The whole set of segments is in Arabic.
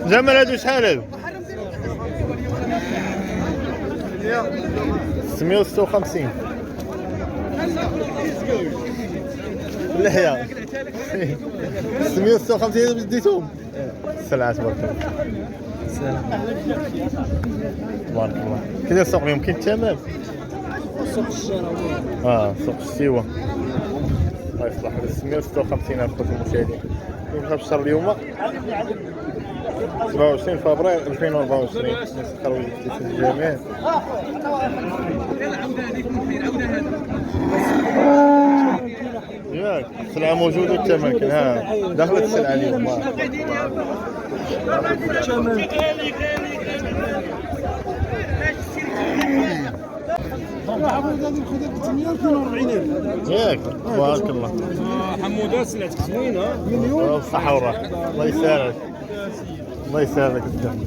جمال هادو شحال هادو؟ 656 اللحية 656 بديتهم السلعة تبارك الله. تبارك الله. كي السوق اليوم كاين الثمن؟ سوق الشراوي سوق السيوة الله يصلح. 656 ألف خوتي المشاهدين. كيف الشهر اليوم 27 فبراير 2024. نسخروا الجميع. ياك السلعة موجودة والثمن كاين. ها دخلت السلعة اليوم. ياك تبارك الله. حمودة سلعتك زوينة مليون بالصحة والراحة. الله يسهلك الله يسهلك الدم.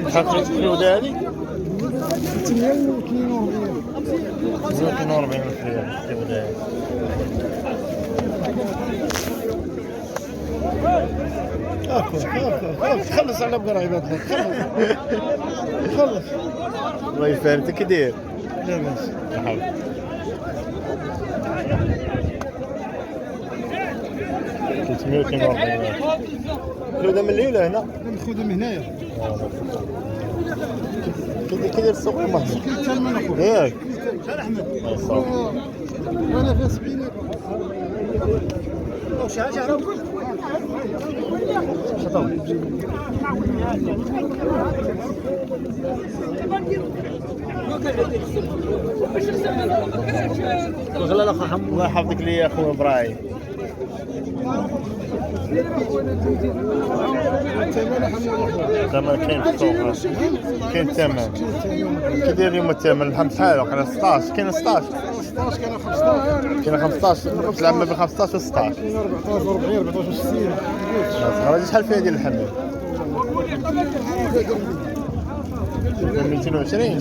شحال خرجت الحيودة هادي؟ 342 ألف ريال الحيودة هادي. خلص على بقرة عباد الله خلص. الله يسهل. انت كي داير؟ لاباس مرحبا. الحيودة من الليلة هنا؟ ناخذها من هنايا. كي داير السوق المهجر؟ كاين الثمن اخويا. ياك شحال احمد؟ صافي. وانا فيها 70 شحال الله يحفظك لي يا اخويا ابراهيم. الثمن كاين في السوق. كاين الثمن. كي داير اليوم الثمن؟ اللحم شحال وقيلا 16. كاين 16 كاين 15 كاين 15 تلعب ما بين 15 و 16. كاين 14 40 14 60 صغيره. شحال فيها ديال اللحم؟ 220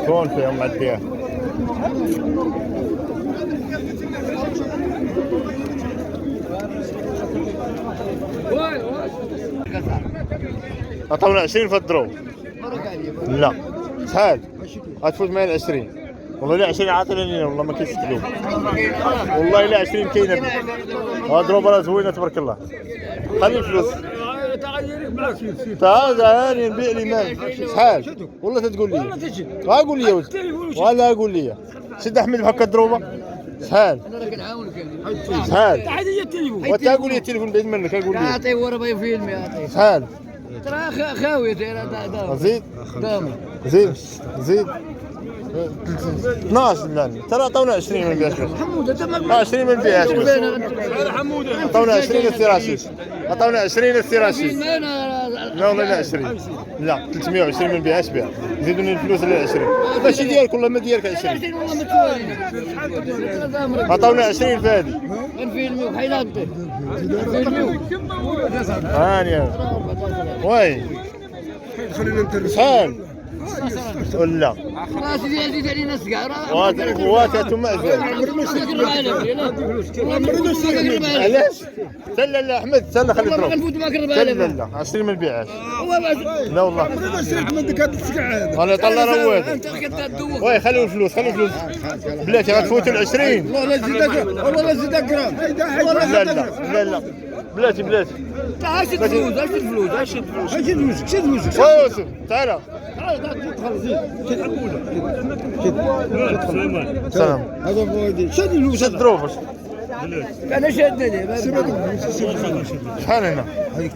كون فيها معديها. عطاونا 20 في الدرو. لا شحال؟ غتفوت معايا 20. والله لا 20 عاطينا لينا والله ما كيستقلوا. والله لا 20 كاينه. دروب راه زوينه تبارك الله. خلي الفلوس. تعال هاني نبيع لي مال. شحال؟ والله تتقول لي. قول لي يا ولدي. ولا قول لي. سيد احمد بحال الدروبه. شحال؟ انا راه كنعاونك شحال؟ عاد هي التليفون وتقول لي التليفون بعيد منك. قول لي عطيه هو راه باغي فيلم يعطيه شحال؟ ترى خاويه دايره زيد دام زيد زيد 12 لان ترى عطاونا 20 ما نبيعش. حموده تما 20 ما نبيعش. حموده عطاونا 20 السيراشي. عطاونا 20 السيراشي. لا والله لا 20. لا 320 ما نبيعش بها. زيدوني الفلوس على 20. ماشي ديالك والله ما ديالك 20. والله ما توالينا عطاونا 20 في هذه. نفيلميو بحال هكا نفيلميو هاني وي شحال ولا راسي ديالي علينا سكار واتاتو معزل. علاش؟ لا لا احمد لا خلي يضرب. لا لا 20 ما نبيعهاش. لا والله انا طلع راه واحد. وي خليو الفلوس خليو الفلوس بلاتي غتفوتوا ال 20. والله لا زيد اكرام لا لا لا لا بلاتي بلاتي. هاش الفلوس هاش الفلوس هاش الفلوس شد موزك وي تعال سلام. هذا فويدي شد الفلوس شد دروبش. انا شادني شحال هنا؟ هذيك